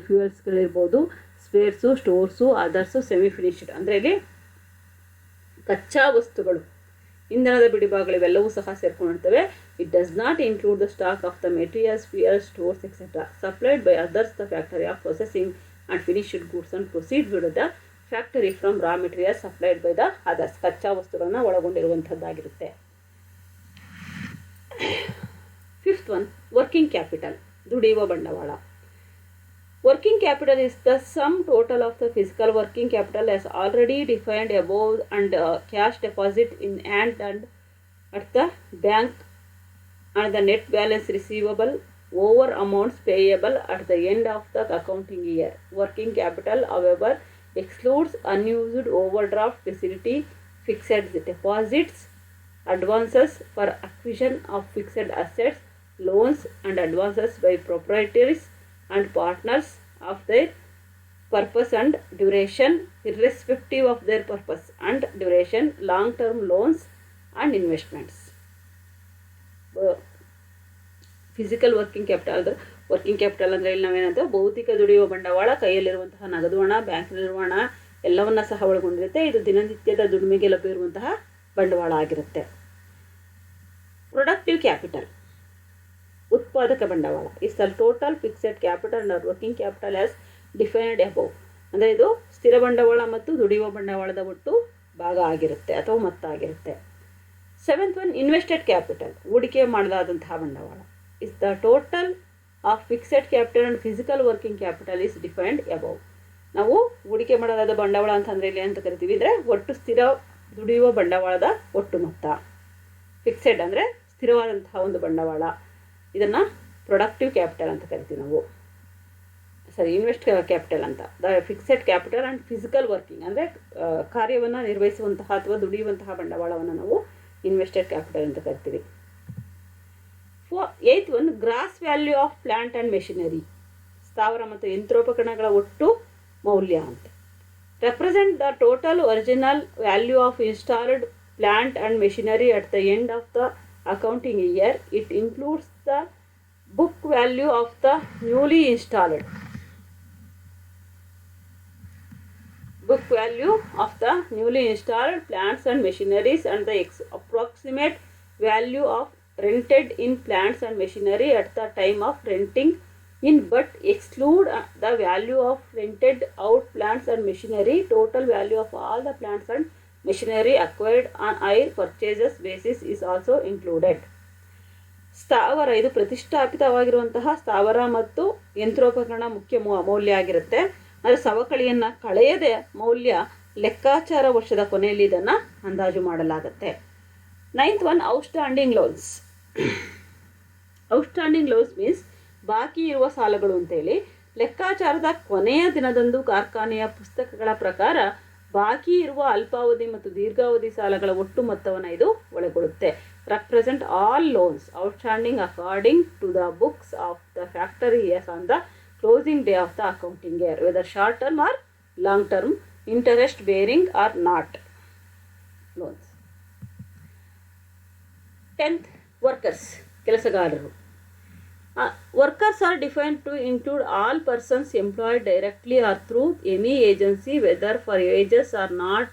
ಫ್ಯೂಯಲ್ಸ್ಗಳಿರ್ಬೋದು, spares, stores, others, semi finished ಅಂದರೆ ಇಲ್ಲಿ ಕಚ್ಚಾ ವಸ್ತುಗಳು, ಇಂಧನದ ಬಿಡಿಭಾಗಗಳು ಇವೆಲ್ಲವೂ ಸಹ ಸೇರ್ಕೊಂಡಿರ್ತವೆ. It does not include the stock of the materials, fuel, stores etcetera supplied by others the factory of processing and finished goods and proceed with the factory from raw materials supplied by the others. ಕಚ್ಚಾ ವಸ್ತುಗಳನ್ನು ಒಳಗೊಂಡಿರುವಂಥದ್ದಾಗಿರುತ್ತೆ. Fifth one, working capital, ದುಡಿಯುವ ಬಂಡವಾಳ. Working capital is the sum total of the physical working capital as already defined above and cash deposit in hand and at the bank and the net balance receivable over amounts payable at the end of the accounting year. Working capital, however, excludes unused overdraft facility, fixed deposits, advances for acquisition of fixed assets, loans and advances by proprietaries and partners of their purpose and duration, irrespective of their purpose and duration, long-term loans and investments. Physical working capital ಅಂದರೆ, working capital ಅಂದರೆ ಇಲ್ಲಿ ನಾವೇನಂತ ಭೌತಿಕ ದುಡಿಯುವ ಬಂಡವಾಳ, ಕೈಯಲ್ಲಿರುವಂತಹ ನಗದು ಹಣ, ಬ್ಯಾಂಕಿನಲ್ಲಿರುವ ಹಣ ಎಲ್ಲವನ್ನ ಸಹ ಒಳಗೊಂಡಿರುತ್ತೆ. ಇದು ದಿನನಿತ್ಯದ ದುಡಿಮೆಗೆ ಲಭ್ಯವಿರುವಂತಹ ಬಂಡವಾಳ ಆಗಿರುತ್ತೆ. ಪ್ರೊಡಕ್ಟಿವ್ ಕ್ಯಾಪಿಟಲ್, ಉತ್ಪಾದಕ ಬಂಡವಾಳ, is the total fixed capital and working capital as defined above. ಅಂದರೆ ಇದು ಸ್ಥಿರ ಬಂಡವಾಳ ಮತ್ತು ದುಡಿಯುವ ಬಂಡವಾಳದ ಒಟ್ಟು ಭಾಗ ಆಗಿರುತ್ತೆ ಅಥವಾ ಮೊತ್ತ ಆಗಿರುತ್ತೆ. ಸೆವೆಂತ್ ಒನ್, ಇನ್ವೆಸ್ಟೆಡ್ ಕ್ಯಾಪಿಟಲ್, ಹೂಡಿಕೆ ಮಾಡಲಾದಂತಹ ಬಂಡವಾಳ, is the total of fixed capital and physical working capital is defined above. ನಾವು ಹೂಡಿಕೆ ಮಾಡಲಾದ ಬಂಡವಾಳ ಅಂತಂದರೆ ಇಲ್ಲಿ ಅಂತ ಕರಿತೀವಿ ಅಂದರೆ ಒಟ್ಟು ಸ್ಥಿರ ದುಡಿಯುವ ಬಂಡವಾಳದ ಒಟ್ಟು ಮೊತ್ತ. ಫಿಕ್ಸೆಡ್ ಅಂದರೆ ಸ್ಥಿರವಾದಂತಹ ಒಂದು ಬಂಡವಾಳ, ಇದನ್ನು ಪ್ರೊಡಕ್ಟಿವ್ ಕ್ಯಾಪಿಟಲ್ ಅಂತ ಕರಿತೀವಿ ನಾವು. ಇನ್ವೆಸ್ಟ್ ಕ್ಯಾಪಿಟಲ್ ಅಂತ. The fixed capital and physical working ಅಂದರೆ ಕಾರ್ಯವನ್ನು ನಿರ್ವಹಿಸುವಂತಹ ಅಥವಾ ದುಡಿಯುವಂತಹ ಬಂಡವಾಳವನ್ನು ನಾವು ಇನ್ವೆಸ್ಟೆಡ್ ಕ್ಯಾಪಿಟಲ್ ಅಂತ ಕರಿತೀವಿ. Eighth one, gross value of plant and machinery, ಸ್ಥಾವರ ಮತ್ತು ಯಂತ್ರೋಪಕರಣಗಳ ಒಟ್ಟು ಮೌಲ್ಯ ಅಂತ. Represent the total original value of installed plant and machinery at the end of the accounting year. It includes the book value of the newly installed plants and machineries and the approximate value of rented in plants and machinery at the time of renting in, but exclude the value of rented out plants and machinery. Total value of all the plants and machinery acquired on hire purchases basis is also included. ಸ್ಥಾವರ, ಇದು ಪ್ರತಿಷ್ಠಾಪಿತವಾಗಿರುವಂತಹ ಸ್ಥಾವರ ಮತ್ತು ಯಂತ್ರೋಪಕರಣ ಮುಖ್ಯ ಮೌಲ್ಯ ಆಗಿರುತ್ತೆ. ಆದರೆ ಸವಕಳಿಯನ್ನು ಕಳೆಯದೆ ಮೌಲ್ಯ ಲೆಕ್ಕಾಚಾರ ವರ್ಷದ ಕೊನೆಯಲ್ಲಿ ಇದನ್ನು ಅಂದಾಜು ಮಾಡಲಾಗುತ್ತೆ. Ninth one, outstanding loans. Outstanding loans means ಬಾಕಿ ಇರುವ ಸಾಲಗಳು ಅಂತೇಳಿ. ಲೆಕ್ಕಾಚಾರದ ಕೊನೆಯ ದಿನದಂದು ಕಾರ್ಖಾನೆಯ ಪುಸ್ತಕಗಳ ಪ್ರಕಾರ ಬಾಕಿ ಇರುವ ಅಲ್ಪಾವಧಿ ಮತ್ತು ದೀರ್ಘಾವಧಿ ಸಾಲಗಳ ಒಟ್ಟು ಮೊತ್ತವನ್ನು ಇದು ಒಳಗೊಳ್ಳುತ್ತೆ. Represent all loans outstanding according to the books of the factory as on the closing day of the accounting year, whether short term or long term, interest bearing or not loans. 10th, workers, ಕೆಲಸಗಾರರು. Workers are defined to include all persons employed directly or through any agency, whether for wages or not,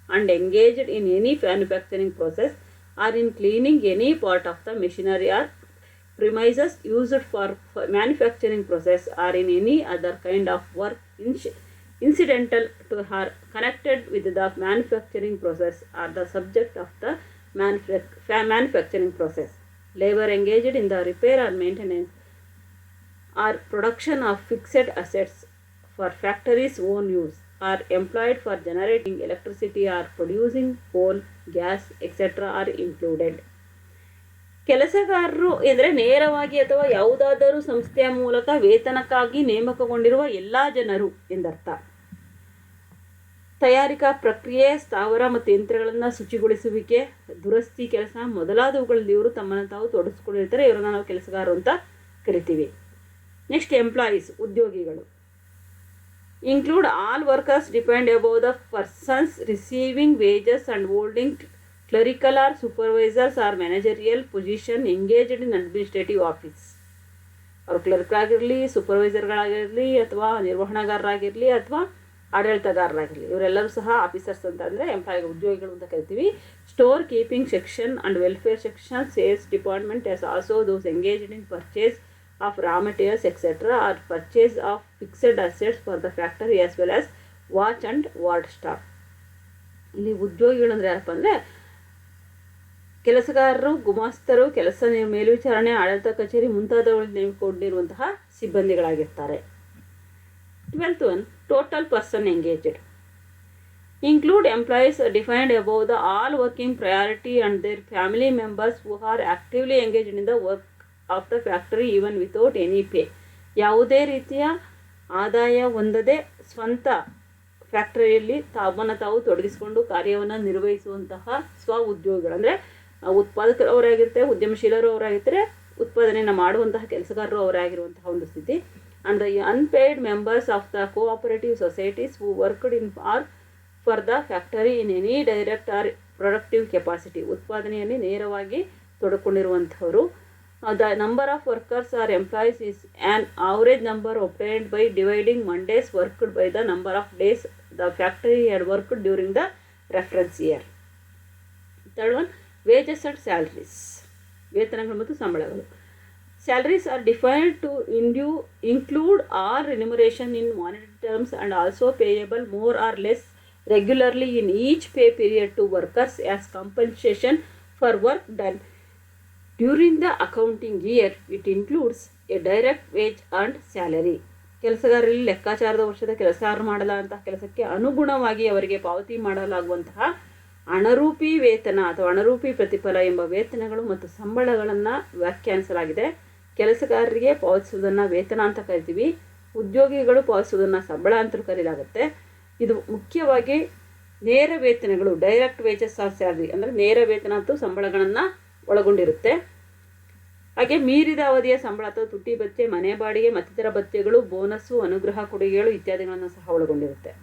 and engaged in any manufacturing process or in cleaning any part of the machinery or premises used for manufacturing process or in any other kind of work incidental to or connected with the manufacturing process or the subject of the manufacturing process. Labor engaged in the repair or maintenance or production of fixed assets for factories' own use, or employed for generating electricity or producing coal, gas, etc. are included. ಕೆಲಸಗಾರರು ಎಂದರೆ ನೇರವಾಗಿ ಅಥವಾ ಯಾವುದಾದರೂ ಸಂಸ್ಥೆಯ ಮೂಲಕ ವೇತನಕ್ಕಾಗಿ ನೇಮಕಗೊಂಡಿರುವ ಎಲ್ಲ ಜನರು ಎಂದರ್ಥ. ತಯಾರಿಕಾ ಪ್ರಕ್ರಿಯೆ, ಸ್ಥಾವರ ಮತ್ತು ಯಂತ್ರಗಳನ್ನು ಶುಚಿಗೊಳಿಸುವಿಕೆ, ದುರಸ್ತಿ ಕೆಲಸ ಮೊದಲಾದವುಗಳಲ್ಲಿ ಇವರು ತಮ್ಮನ್ನು ತಾವು ತೊಡಗಿಸ್ಕೊಂಡಿರ್ತಾರೆ. ಇವರನ್ನು ನಾವು ಕೆಲಸಗಾರರು ಅಂತ ಕರಿತೀವಿ. ನೆಕ್ಸ್ಟ್, ಎಂಪ್ಲಾಯೀಸ್, ಉದ್ಯೋಗಿಗಳು. Include all workers depend above the persons receiving wages and holding clerical or supervisors or managerial position engaged in administrative office. ಅವರು ಕ್ಲರ್ಕ್ ಆಗಿರಲಿ, ಸೂಪರ್ವೈಸರ್ಗಳಾಗಿರಲಿ, ಅಥವಾ ನಿರ್ವಹಣಾಗಾರರಾಗಿರಲಿ, ಅಥವಾ ಆಡಳಿತಗಾರರಾಗಿರಲಿ, ಇವರೆಲ್ಲರೂ ಸಹ ಆಫೀಸರ್ಸ್ ಅಂತ ಅಂದರೆ ಉದ್ಯೋಗಿಗಳು ಅಂತ ಕರಿತೀವಿ. Store keeping section and welfare section, sales department as also those engaged in purchase of raw materials etcetera or purchase of fixed assets for the factory as well as watch and ward staff. ಇಲ್ಲಿ ಉದ್ಯೋಗಿಗಳು ಅಂದರೆ ಯಾರಪ್ಪ ಅಂದರೆ ಕೆಲಸಗಾರರು, ಗುಮಾಸ್ತರು, ಕೆಲಸ ಮೇಲ್ವಿಚಾರಣೆ, ಆಡಳಿತ ಕಚೇರಿ ಮುಂತಾದವುಗಳಿಗೆ ನೇಮಿಕೊಂಡಿರುವಂತಹ ಸಿಬ್ಬಂದಿಗಳಾಗಿರ್ತಾರೆ. 12th one, total person engaged. Include employees defined above the all working priority and their family members who are actively engaged in the work of the factory even without any pay. ಯಾವುದೇ ರೀತಿಯ ಆದಾಯ ಹೊಂದದೆ ಸ್ವಂತ ಫ್ಯಾಕ್ಟರಿಯಲ್ಲಿ ತಾವು ತೊಡಗಿಸಿಕೊಂಡು ಕಾರ್ಯವನ್ನು ನಿರ್ವಹಿಸುವಂತಹ ಸ್ವ ಉದ್ಯೋಗಿಗಳು ಅಂದರೆ ಉತ್ಪಾದಕರು ಅವರಾಗಿರ್ತಾರೆ, ಉದ್ಯಮಶೀಲರು ಅವರಾಗಿರ್ತಾರೆ, ಉತ್ಪಾದನೆಯನ್ನು ಮಾಡುವಂತಹ ಕೆಲಸಗಾರರು ಅವರಾಗಿರುವಂತಹ ಒಂದು ಸ್ಥಿತಿ. And the unpaid members of the cooperative societies who worked in or for the factory in any direct or productive capacity. ಉತ್ಪಾದನೆಯಲ್ಲಿ ನೇರವಾಗಿ ತೊಡಕೊಂಡಿರುವಂಥವರು. The number of workers or employees is an average number obtained by dividing Mondays worked by the number of days the factory had worked during the reference year. Third one, wages and salaries. ವೇತನಗಳು ಮತ್ತು ಸಂಬಳಗಳು. Salaries are defined to include all remuneration in monetary terms and also payable more or less regularly in each pay period to workers as compensation for work done during the accounting year. It includes a direct wage and salary. ಕೆಲಸಗಾರರಲ್ಲಿ ಲೆಕ್ಕಾಚಾರದ ವರ್ಷದ ಕೆಲಸ ಮಾಡಲಾದಂತಹ ಕೆಲಸಕ್ಕೆ ಅನುಗುಣವಾಗಿ ಅವರಿಗೆ ಪಾವತಿ ಮಾಡಲಾಗುವಂತಹ ಅಣರೂಪಿ ವೇತನ ಅಥವಾ ಅಣರೂಪಿ ಪ್ರತಿಫಲ ಎಂಬ ವೇತನಗಳು ಮತ್ತು ಸಂಬಳಗಳನ್ನು ವ್ಯಾಖ್ಯಾನಿಸಲಾಗಿದೆ. ಕೆಲಸಗಾರರಿಗೆ ಪಾವತಿಸುವುದನ್ನು ವೇತನ ಅಂತ ಕರಿತೀವಿ, ಉದ್ಯೋಗಿಗಳು ಪಾವತಿಸುವುದನ್ನು ಸಂಬಳ ಅಂತ ಕರೆಯಲಾಗುತ್ತೆ. ಇದು ಮುಖ್ಯವಾಗಿ ನೇರ ವೇತನಗಳು, ಡೈರೆಕ್ಟ್ ವೇಜಸ್ ಆರ್ ಸ್ಯಾಲ್ರಿ ಅಂದರೆ ನೇರ ವೇತನ ಮತ್ತು ಸಂಬಳಗಳನ್ನು ಒಳಗೊಂಡಿರುತ್ತೆ. ಹಾಗೆ ಮೀರಿದ ಅವಧಿಯ ಸಂಬಳ ಅಥವಾ ತುಟಿ ಭತ್ಯೆ, ಮನೆ ಬಾಡಿಗೆ ಮತ್ತಿತರ ಭತ್ಯೆಗಳು, ಬೋನಸ್ಸು, ಅನುಗ್ರಹ ಕೊಡುಗೆಗಳು ಇತ್ಯಾದಿಗಳನ್ನು ಸಹ ಒಳಗೊಂಡಿರುತ್ತೆ.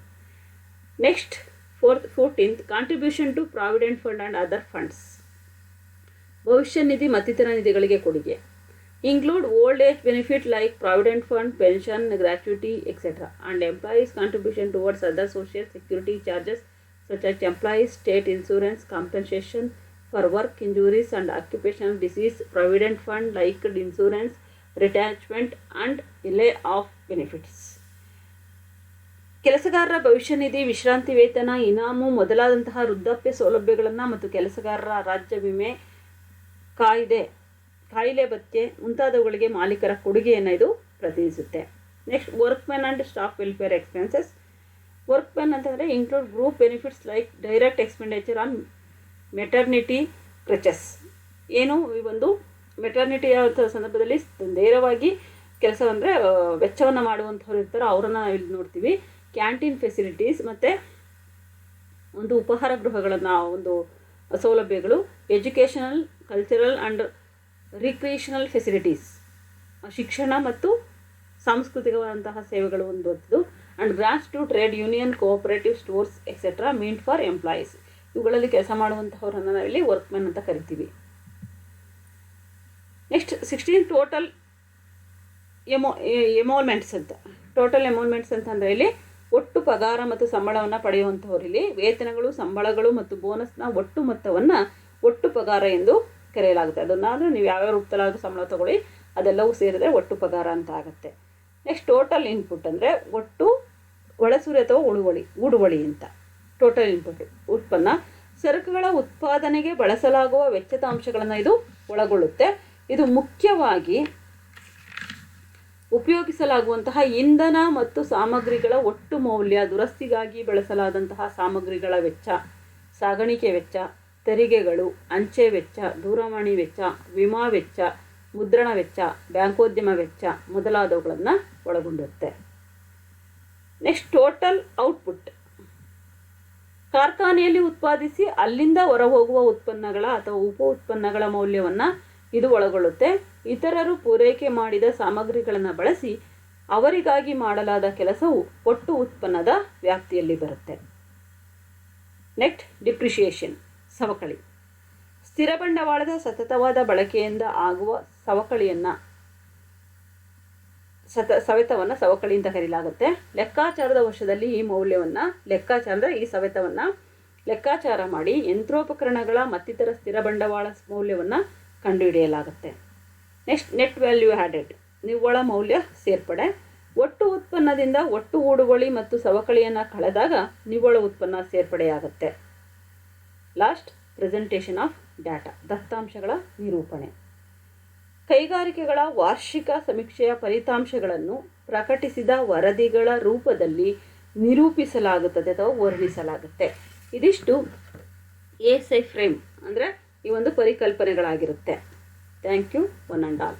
Next 14th, contribution to provident fund and other funds. ಭವಿಷ್ಯ ನಿಧಿ ಮತ್ತಿತರ ನಿಧಿಗಳಿಗೆ ಕೊಡುಗೆ. Include old age benefit like provident fund, pension, gratuity, etc. and employees contribution towards other social security charges such as employees state insurance, compensation for work injuries and occupational disease, provident fund like insurance, retirement and lay-off benefits. ಕೆಲಸಗಾರರ ಭವಿಷ್ಯ ನಿಧಿ, ವಿಶ್ರಾಂತಿ ವೇತನ, ಇನಾಮು ಮೊದಲಾದಂತಹ ವೃದ್ಧಾಪ್ಯ ಸೌಲಭ್ಯಗಳನ್ನು ಮತ್ತು ಕೆಲಸಗಾರರ ರಾಜ್ಯ ವಿಮೆ, ಕಾಯಿಲೆ ಭತ್ಯೆ ಮುಂತಾದವುಗಳಿಗೆ ಮಾಲೀಕರ ಕೊಡುಗೆಯನ್ನು ಇದು ಪ್ರತಿನಿಧಿಸುತ್ತೆ. Next workmen and staff welfare expenses. Workmen ಅಂತಂದರೆ include group benefits like direct expenditure on maternity crutches. ಏನು ಈ ಒಂದು ಮೆಟರ್ನಿಟಿ ಸಂದರ್ಭದಲ್ಲಿ ನೇರವಾಗಿ ಕೆಲಸ ಅಂದರೆ ವೆಚ್ಚವನ್ನು ಮಾಡುವಂಥವ್ರು ಇರ್ತಾರೆ, ಅವರನ್ನು ಇಲ್ಲಿ ನೋಡ್ತೀವಿ. ಕ್ಯಾಂಟೀನ್ ಫೆಸಿಲಿಟೀಸ್ ಮತ್ತು ಒಂದು ಉಪಹಾರ ಗೃಹಗಳನ್ನು ಒಂದು ಸೌಲಭ್ಯಗಳು, educational, cultural and recreational facilities, ಶಿಕ್ಷಣ ಮತ್ತು ಸಾಂಸ್ಕೃತಿಕವಾದಂತಹ ಸೇವೆಗಳು ಹೊಂದುವಂಥದ್ದು. And grants to trade union, cooperative stores etcetera meant for employees. ಇವುಗಳಲ್ಲಿ ಕೆಲಸ ಮಾಡುವಂತಹವರನ್ನು ನಾವಿಲ್ಲಿ ವರ್ಕ್ಮೆನ್ ಅಂತ ಕರಿತೀವಿ. ನೆಕ್ಸ್ಟ್ 16 ಟೋಟಲ್ ಎಮೋಲ್ಮೆಂಟ್ಸ್ ಅಂತ. ಟೋಟಲ್ ಎಮೋಲ್ಮೆಂಟ್ಸ್ ಅಂತಂದರೆ ಇಲ್ಲಿ ಒಟ್ಟು ಪಗಾರ ಮತ್ತು ಸಂಬಳವನ್ನು ಪಡೆಯುವಂಥವ್ರು. ಇಲ್ಲಿ ವೇತನಗಳು, ಸಂಬಳಗಳು ಮತ್ತು ಬೋನಸ್ನ ಒಟ್ಟು ಮೊತ್ತವನ್ನು ಒಟ್ಟು ಪಗಾರ ಎಂದು ಕರೆಯಲಾಗುತ್ತೆ. ಅದನ್ನಾದರೂ ನೀವು ಯಾವ್ಯಾವ ರೂಪದಲ್ಲಾದರೂ ಸಂಬಳ ತಗೊಳ್ಳಿ, ಅದೆಲ್ಲವೂ ಸೇರಿದ್ರೆ ಒಟ್ಟು ಪಗಾರ ಅಂತ ಆಗುತ್ತೆ. ನೆಕ್ಸ್ಟ್ ಟೋಟಲ್ ಇನ್ಪುಟ್ ಅಂದರೆ ಒಟ್ಟು ಒಳಸುರಿ ಅಥವಾ ಉಡುವಳಿ ಅಂತ. ಟೋಟಲ್ ಇನ್ಪುಟ್ ಉತ್ಪನ್ನ, ಸರಕುಗಳ ಉತ್ಪಾದನೆಗೆ ಬಳಸಲಾಗುವ ವೆಚ್ಚದ ಅಂಶಗಳನ್ನು ಇದು ಒಳಗೊಳ್ಳುತ್ತೆ. ಇದು ಮುಖ್ಯವಾಗಿ ಉಪಯೋಗಿಸಲಾಗುವಂತಹ ಇಂಧನ ಮತ್ತು ಸಾಮಗ್ರಿಗಳ ಒಟ್ಟು ಮೌಲ್ಯ, ದುರಸ್ತಿಗಾಗಿ ಬಳಸಲಾದಂತಹ ಸಾಮಗ್ರಿಗಳ ವೆಚ್ಚ, ಸಾಗಾಣಿಕೆ ವೆಚ್ಚ, ತೆರಿಗೆಗಳು, ಅಂಚೆ ವೆಚ್ಚ, ದೂರವಾಣಿ ವೆಚ್ಚ, ವಿಮಾ ವೆಚ್ಚ, ಮುದ್ರಣ ವೆಚ್ಚ, ಬ್ಯಾಂಕೋದ್ಯಮ ವೆಚ್ಚ ಮೊದಲಾದವುಗಳನ್ನು ಒಳಗೊಂಡಿರುತ್ತೆ. Next total output. ಕಾರ್ಖಾನೆಯಲ್ಲಿ ಉತ್ಪಾದಿಸಿ ಅಲ್ಲಿಂದ ಹೊರಹೋಗುವ ಉತ್ಪನ್ನಗಳ ಅಥವಾ ಉಪ ಉತ್ಪನ್ನಗಳ ಮೌಲ್ಯವನ್ನು ಇದು ಒಳಗೊಳ್ಳುತ್ತೆ. ಇತರರು ಪೂರೈಕೆ ಮಾಡಿದ ಸಾಮಗ್ರಿಗಳನ್ನು ಬಳಸಿ ಅವರಿಗಾಗಿ ಮಾಡಲಾದ ಕೆಲಸವು ಒಟ್ಟು ಉತ್ಪನ್ನದ ವ್ಯಾಪ್ತಿಯಲ್ಲಿ ಬರುತ್ತೆ. ನೆಕ್ಸ್ಟ್ ಡಿಪ್ರಿಷಿಯೇಷನ್, ಸವಕಳಿ. ಸ್ಥಿರ ಬಂಡವಾಳದ ಸತತವಾದ ಬಳಕೆಯಿಂದ ಆಗುವ ಸವೆತವನ್ನು ಸವಕಳಿ ಅಂತ ಕರೆಯಲಾಗುತ್ತೆ. ಲೆಕ್ಕಾಚಾರದ ವರ್ಷದಲ್ಲಿ ಈ ಮೌಲ್ಯವನ್ನು ಈ ಸವೆತವನ್ನು ಲೆಕ್ಕಾಚಾರ ಮಾಡಿ ಯಂತ್ರೋಪಕರಣಗಳ ಮತ್ತಿತರ ಸ್ಥಿರ ಬಂಡವಾಳ ಮೌಲ್ಯವನ್ನು ಕಂಡುಹಿಡಿಯಲಾಗುತ್ತೆ. ನೆಕ್ಸ್ಟ್, ನೆಟ್ ವ್ಯಾಲ್ಯೂ ಆ್ಯಡೆಡ್, ನಿವ್ವಳ ಮೌಲ್ಯ ಸೇರ್ಪಡೆ. ಒಟ್ಟು ಉತ್ಪನ್ನದಿಂದ ಒಟ್ಟು ಹೂಡುವಳಿ ಮತ್ತು ಸವಕಳಿಯನ್ನು ಕಳೆದಾಗ ನಿವ್ವಳ ಉತ್ಪನ್ನ ಸೇರ್ಪಡೆಯಾಗುತ್ತೆ. ಲಾಸ್ಟ್, ಪ್ರೆಸೆಂಟೇಷನ್ ಆಫ್ ಡಾಟಾ, ದತ್ತಾಂಶಗಳ ನಿರೂಪಣೆ. ಕೈಗಾರಿಕೆಗಳ ವಾರ್ಷಿಕ ಸಮೀಕ್ಷೆಯ ಫಲಿತಾಂಶಗಳನ್ನು ಪ್ರಕಟಿಸಿದ ವರದಿಗಳ ರೂಪದಲ್ಲಿ ನಿರೂಪಿಸಲಾಗುತ್ತದೆ ಅಥವಾ ವರ್ಣಿಸಲಾಗುತ್ತೆ. ಇದಿಷ್ಟು ಎಎಸ್ಐ ಫ್ರೇಮ್ ಅಂದರೆ ಈ ಒಂದು ಪರಿಕಲ್ಪನೆಗಳಾಗಿರುತ್ತೆ. Thank you one and all.